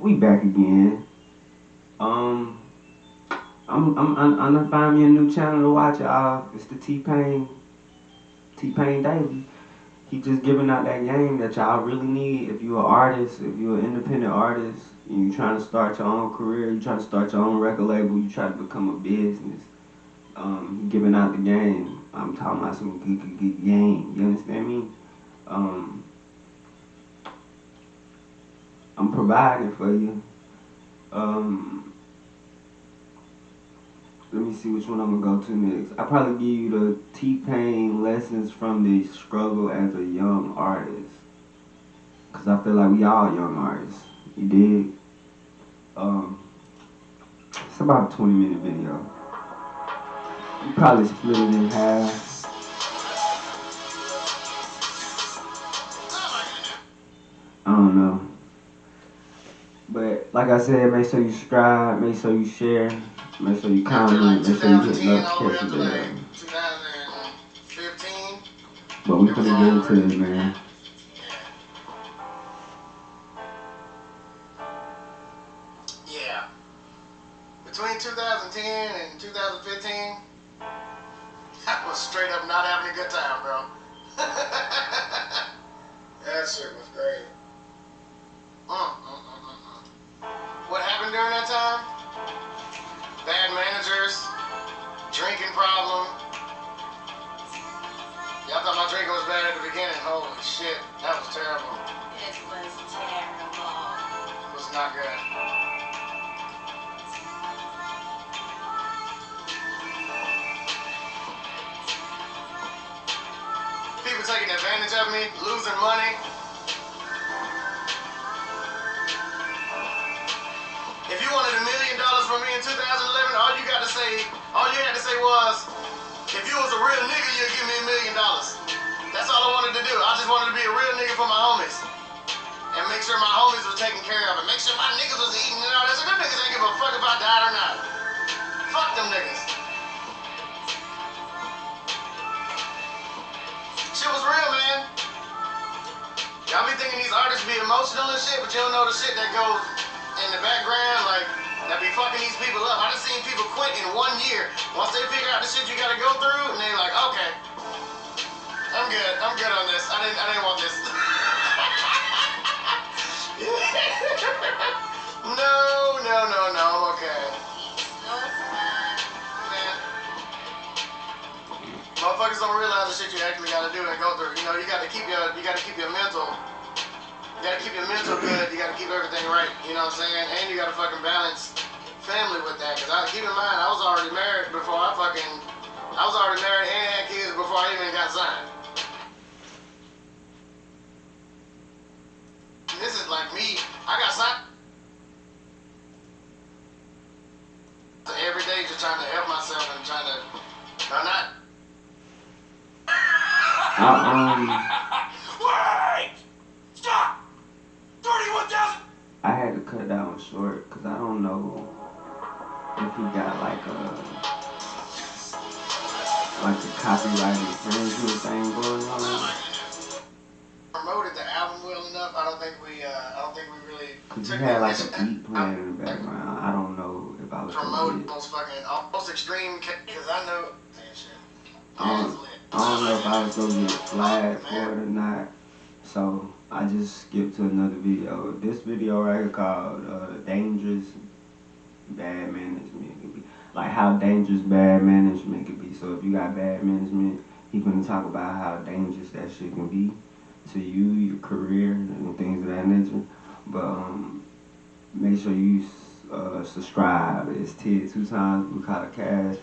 We back again. Um, I'm gonna find me a new channel to watch, y'all. It's the T-Pain Daily. He just giving out that game that y'all really need. If you're an artist, if you're an independent artist, and you trying to start your own career, you trying to start your own record label, you try to become a business. He giving out the game. I'm talking about some good game. You understand me? Um, I'm providing for you. Um, Let me see which one I'm gonna go to next. I probably give you the T-Pain lessons from the struggle as a young artist. Cause I feel like we all young artists. You dig? Um, it's about a 20-minute video. You probably split it in half. I don't know. But like I said, make sure you subscribe, make sure you share, make sure you comment, make sure you hit notification bell. 2015. But we finna get into it, man. Yeah. Between 2010 and 2015, I was straight up not having a good time, bro. That shit was great. What happened during that time? Bad managers, drinking problem. Y'all thought my drinking was bad at the beginning. Holy shit, that was terrible. It was terrible. It was not good. People taking advantage of me, losing money. If you wanted $1 million from me in 2011, all you had to say was, if you was a real nigga, you'd give me $1 million. That's all I wanted to do. I just wanted to be a real nigga for my homies. And make sure my homies was taken care of. And make sure my niggas was eating and all that. So them niggas ain't give a fuck if I died or not. Fuck them niggas. Shit was real, man. Y'all be thinking these artists be emotional and shit, but you don't know the shit that goes in the background, like, that be fucking these people up. I done seen people quit in 1 year. Once they figure out the shit you gotta go through, and they like, okay, I'm good on this. I didn't want this. No, I'm okay. So fun. Man, motherfuckers don't realize the shit you actually gotta do and go through. You know, you gotta keep your mental. You gotta keep your mental good. You gotta keep everything right. You know what I'm saying? And you gotta fucking balance family with that. Cause keep in mind, I was already married and had kids before I even got signed. And this is like me. I got signed every day just trying to help myself and trying to, not. Wait! Stop! 31,000! I had to cut that one short because I don't know if he got like a copyright infringement thing going on. Promoted the album well enough. I don't think we really. Cause he had like a beat playing in the background. I don't know if I was promote most fucking most extreme because I know. I don't know if I was gonna get flagged for it or not. So I just skipped to another video. This video right here called Dangerous Bad Management can be. Like how dangerous bad management can be. So if you got bad management, he's gonna talk about how dangerous that shit can be to you, your career, and things of that nature. But make sure you subscribe. It's Ted 2 times Blue Collar Cash.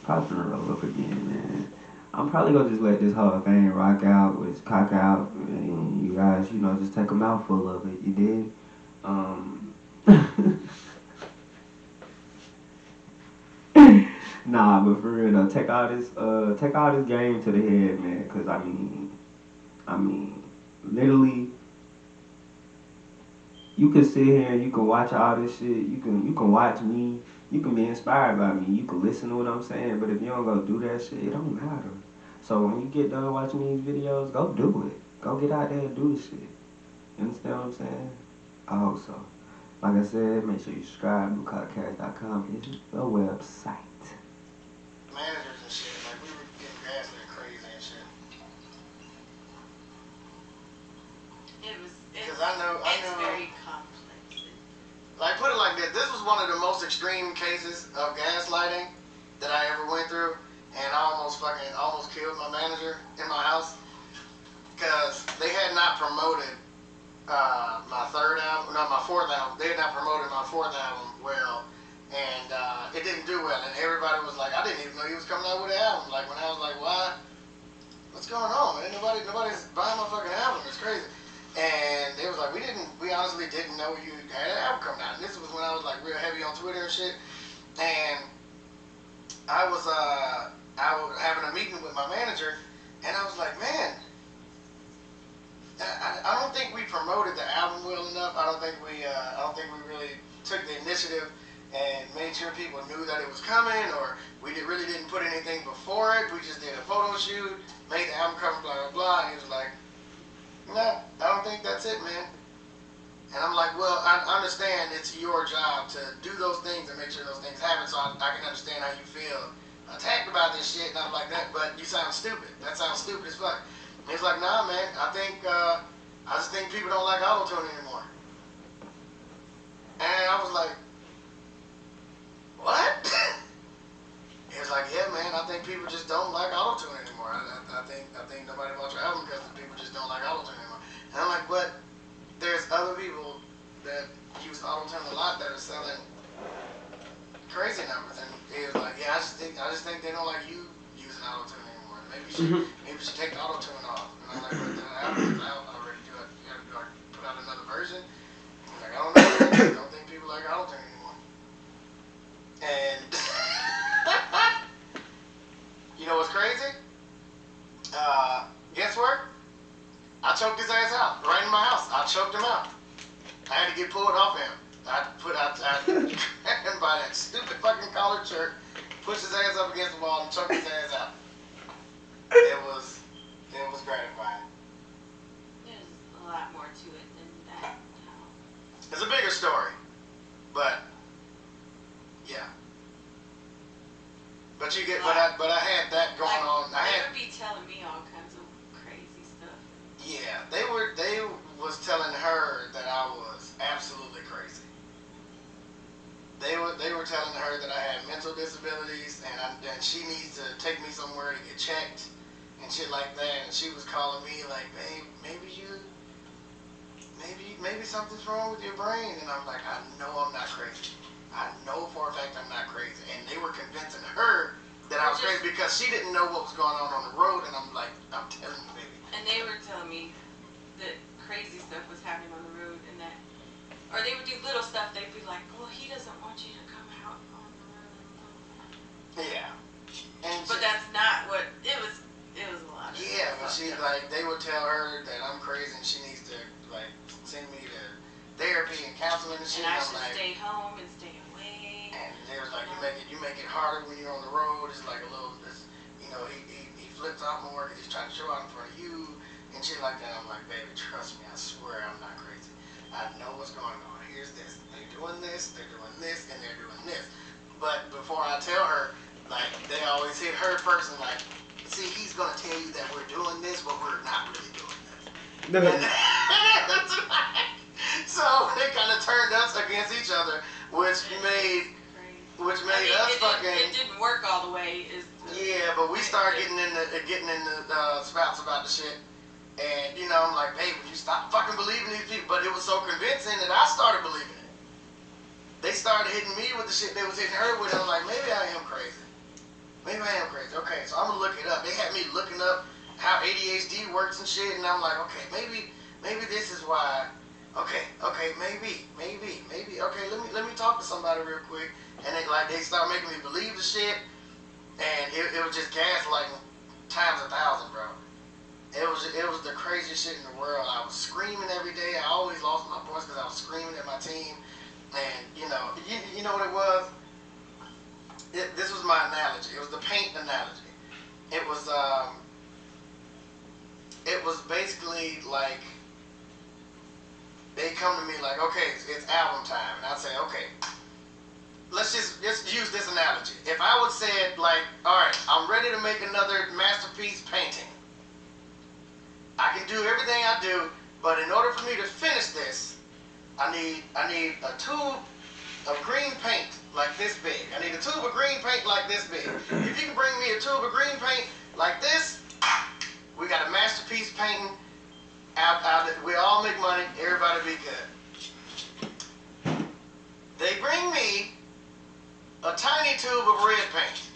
Probably gonna roll up again, man. I'm probably gonna just let this whole thing rock out with cock out, and you guys, just take a mouthful of it. You did. Nah, but for real though, take all this game to the head, man. Cause I mean, literally, you can sit here and you can watch all this shit. You can watch me. You can be inspired by me. You can listen to what I'm saying. But if you don't go do that shit, it don't matter. So when you get done watching these videos, go do it. Go get out there and do the shit. You understand what I'm saying? I hope so. Like I said, make sure you subscribe. BlueCollarCash.com is the website. Managers and shit, like we were getting gaslit crazy and shit. Because I know. It's very complex. Like, put it like this. This was one of the most extreme cases of gaslighting that I ever went through. And I almost killed my manager in my house. Because they had not promoted my fourth album. They had not promoted my fourth album well. And it didn't do well. And everybody was like, I didn't even know he was coming out with an album. Like, when I was like, why? What's going on, man? Nobody's buying my fucking album. It's crazy. And it was like, we honestly didn't know you had an album coming out. And this was when I was like real heavy on Twitter and shit. And I was having a meeting with my manager, and I was like, man, I don't think we promoted the album well enough. I don't think we really took the initiative and made sure people knew that it was coming, or we really didn't put anything before it. We just did a photo shoot, made the album cover, blah, blah, blah. And he was like, no, I don't think that's it, man. And I'm like, well, I understand it's your job to do those things and make sure those things happen, so I can understand how you feel attacked about this shit. And I'm like, that, but you sound stupid. That sounds stupid as fuck. And he's like, nah, man, I just think people don't like auto-tune anymore. And I was like, what? He was like, yeah, man, I think people just don't like auto-tune anymore. I think nobody bought your album because people just don't like auto-tune anymore. And I'm like, but there's other people that use auto-tune a lot that are selling crazy numbers. And he was like, yeah, I just think they don't like you using auto-tune anymore. Maybe you should take the auto-tune off. And I'm like, but the album is out already. You gotta put out another version. He's like, I don't know. I don't think people like auto-tune anymore. And you know what's crazy? Guess what? I choked his ass out right in my house. I choked him out. I had to get pulled off him. I grabbed him by that stupid fucking collared shirt, pushed his ass up against the wall, and choked his ass out. It was gratifying. There's a lot more to it than that. It's a bigger story, but yeah. But I had that going on. They would be telling me all kinds of crazy stuff. Yeah, they was telling her that I was absolutely crazy. They were telling her that I had mental disabilities and she needs to take me somewhere to get checked and shit like that. And she was calling me like, babe, maybe something's wrong with your brain. And I'm like, I know I'm not crazy. I know for a fact I'm not crazy. And they were convincing her that I was crazy because she didn't know what was going on the road. And I'm like, I'm telling you, baby. And they were telling me that crazy stuff was happening on the road and that, or they would do little stuff. They'd be like, well, he doesn't want you to come out on the road. Yeah. But that's not what, it was a lot of yeah, but she, like, they would tell her that I'm crazy and she needs to, like, send me to therapy and counseling and shit. And I should like, stay home and stay away. And they was like, you make it harder when you're on the road. It's like a little, you know, he flips out more because he's trying to show out in front of you and shit like that. I'm like, baby, trust me, I swear I'm not crazy. I know what's going on. Here's this. They're doing this, and they're doing this. But before I tell her, like, they always hit her first and like, see, he's going to tell you that we're doing this, but we're not really doing this. So they kind of turned us against each other, which made us fucking. It didn't work all the way. Yeah, but we started getting into spouts about the shit. And, you know, I'm like, babe, would you stop fucking believing these people? But it was so convincing that I started believing it. They started hitting me with the shit they was hitting her with. And I'm like, maybe I am crazy. Maybe I am crazy. Okay, so I'm going to look it up. They had me looking up how ADHD works and shit. And I'm like, okay, maybe this is why. Okay, maybe. Okay, let me talk to somebody real quick. And they start making me believe the shit. And it was just gaslighting times 1,000, bro. It was the craziest shit in the world. I was screaming every day. I always lost my voice because I was screaming at my team. And, you know what it was? This was my analogy. It was the paint analogy. It was basically like they come to me like, okay, it's album time, and I'd say, okay, let's just use this analogy. If I would say it like, all right, I'm ready to make another masterpiece painting. I can do everything I do, but in order for me to finish this, I need a tube of green paint like this big. I need a tube of green paint like this big. If you can bring me a tube of green paint like this, we got a masterpiece painting. We all make money. Everybody be good. They bring me a tiny tube of red paint.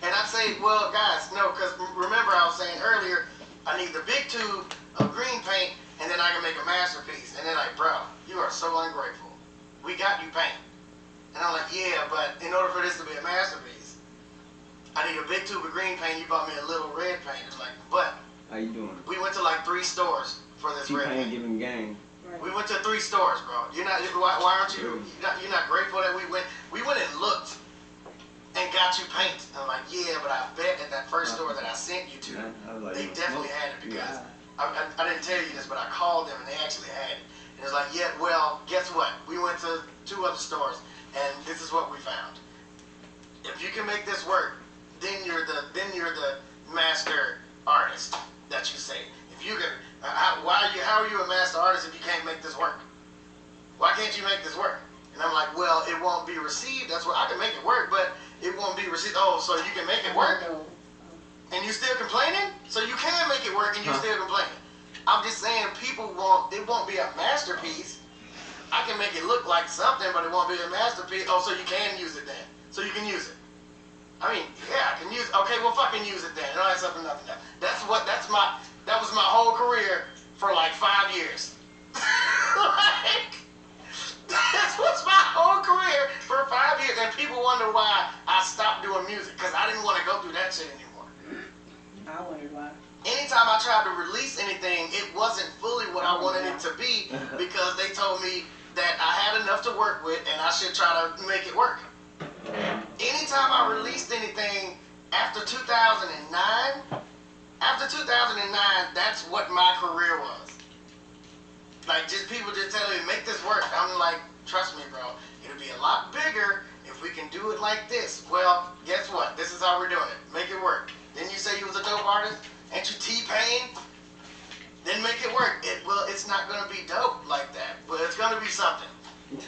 And I say, well, guys, no, because remember I was saying earlier, I need the big tube of green paint, and then I can make a masterpiece. And they're like, bro, you are so ungrateful. We got you paint. And I'm like, yeah, but in order for this to be a masterpiece, I need a big tube of green paint. You bought me a little red paint. It's like, but How you doing? we went to like 3 stores for this red paint. Giving game. Right. We went to 3 stores, bro. Why aren't you? You're not grateful that we went. We went and looked and got you paint. And I'm like, yeah, but I bet at that first store that I sent you to, Like, they definitely had it because I didn't tell you this, but I called them and they actually had it. And it's like, yeah, well, guess what? We went to 2 other stores and this is what we found. If you can make this work, then you're the master artist that you say. If you can, how are you a master artist if you can't make this work? Why can't you make this work? And I'm like, well, it won't be received. That's what I can make it work, but it won't be received. Oh, so you can make it work? And you still complaining? So you can make it work and you still complaining. I'm just saying it won't be a masterpiece. I can make it look like something, but it won't be a masterpiece. Oh, so you can use it then. So you can use it. I mean, yeah, I can use it. Okay, well, fucking use it then. No, that's something, nothing. That was my whole career for like 5 years. Like, that was my whole career for 5 years. And people wonder why I stopped doing music, because I didn't want to go through that shit anymore. I wondered why. Anytime I tried to release anything, it wasn't fully what I wanted it to be, because they told me that I had enough to work with and I should try to make it work. Anytime I released anything after 2009, that's what my career was. Like, just people just telling me, make this work. I'm like, trust me, bro, it'll be a lot bigger if we can do it like this. Well, guess what? This is how we're doing it. Make it work. Didn't you say you was a dope artist? Ain't you T-Pain? Then make it work. Well, it's not going to be dope like that, but it's going to be something.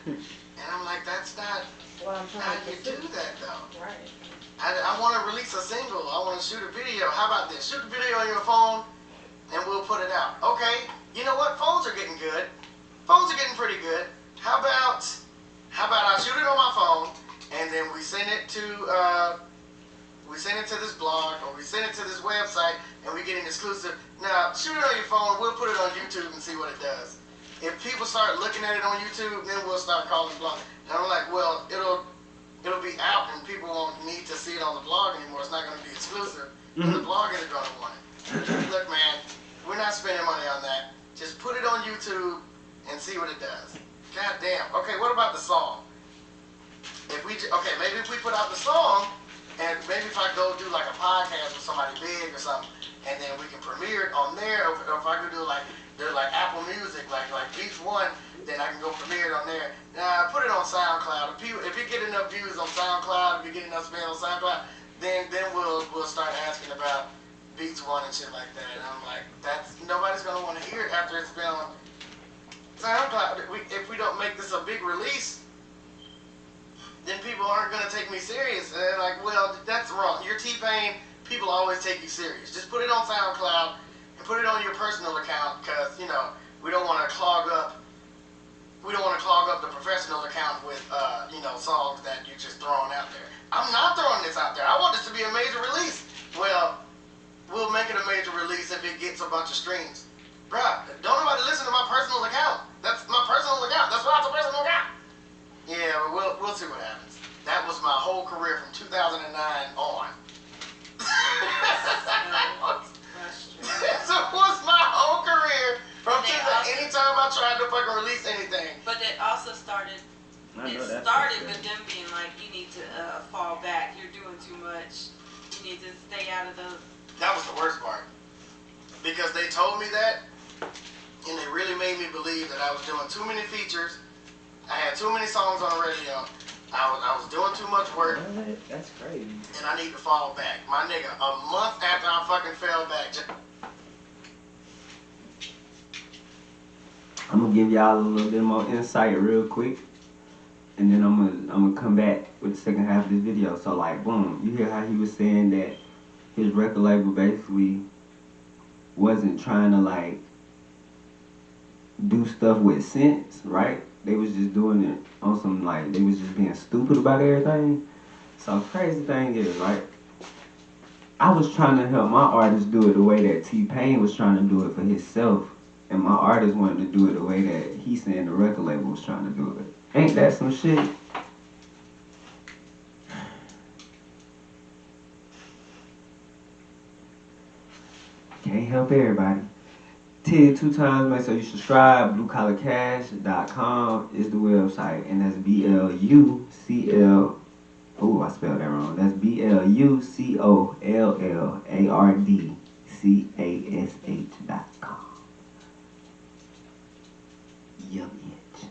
And I'm like, that's not how you do that, though. Right. I want to release a single. I want to shoot a video. How about this? Shoot a video on your phone, and we'll put it out. Okay, you know what? Phones are getting good. Phones are getting pretty good. How about I shoot it on my phone, and then we send it to this blog, or we send it to this website, and we get an exclusive. Now, shoot it on your phone. We'll put it on YouTube and see what it does. If people start looking at it on YouTube, then we'll start calling it blog. And I'm like, well, it'll be out, and people won't need to see it on the blog anymore. It's not going to be exclusive. And the blog isn't going to want it. Look, man, we're not spending money on that. Just put it on YouTube and see what it does. God damn. Okay, what about the song? Maybe if we put out the song, and maybe if I go do like a podcast with somebody big or something, and then we can premiere it on there, or if I could do like Apple Music, like Beats One, then I can go premiere it on there. Put it on SoundCloud. If you get enough views on SoundCloud, if you get enough spin on SoundCloud, then we'll start asking about Beats One and shit like that. And I'm like, nobody's gonna want to hear it after it's been on SoundCloud. If we don't make this a big release, then people aren't gonna take me serious. And they're like, well, that's wrong. You're T-Pain. People always take you serious. Just put it on SoundCloud and put it on your personal account, because we don't want to clog up the professional account with songs that you're just throwing out there. I'm not throwing this out there. I want this to be a major release. Well, we'll make it a major release if it gets a bunch of streams. Bruh, don't nobody listen to my personal account. That's my personal account. That's why it's a personal account. Yeah, but we'll see what happens. That was my whole career from 2009 on. That was my whole career from anytime I tried to fucking release anything. But it also started. It started with them being like, you need to fall back. You're doing too much. You need to stay out of those. That was the worst part, because they told me that, and they really made me believe that I was doing too many features. I had too many songs on the radio. I was doing too much work. What? That's crazy. And I need to fall back. My nigga, a month after I fucking fell back. I'm gonna give y'all a little bit more insight real quick, and then I'm gonna come back with the second half of this video. So like, boom, you hear how he was saying that his record label basically wasn't trying to like do stuff with sense, right? They was just doing it on some like, they was just being stupid about everything. So crazy thing is, right? I was trying to help my artist do it the way that T-Pain was trying to do it for himself. And my artist wanted to do it the way that he's saying the record label was trying to do it. Ain't that some shit? Can't help everybody. Tell you 2 times, make sure you subscribe. BlueCollarCash.com is the website. And that's BLUCL. Oh, I spelled that wrong. That's BLUCOLLARDCASH.com. Yum it.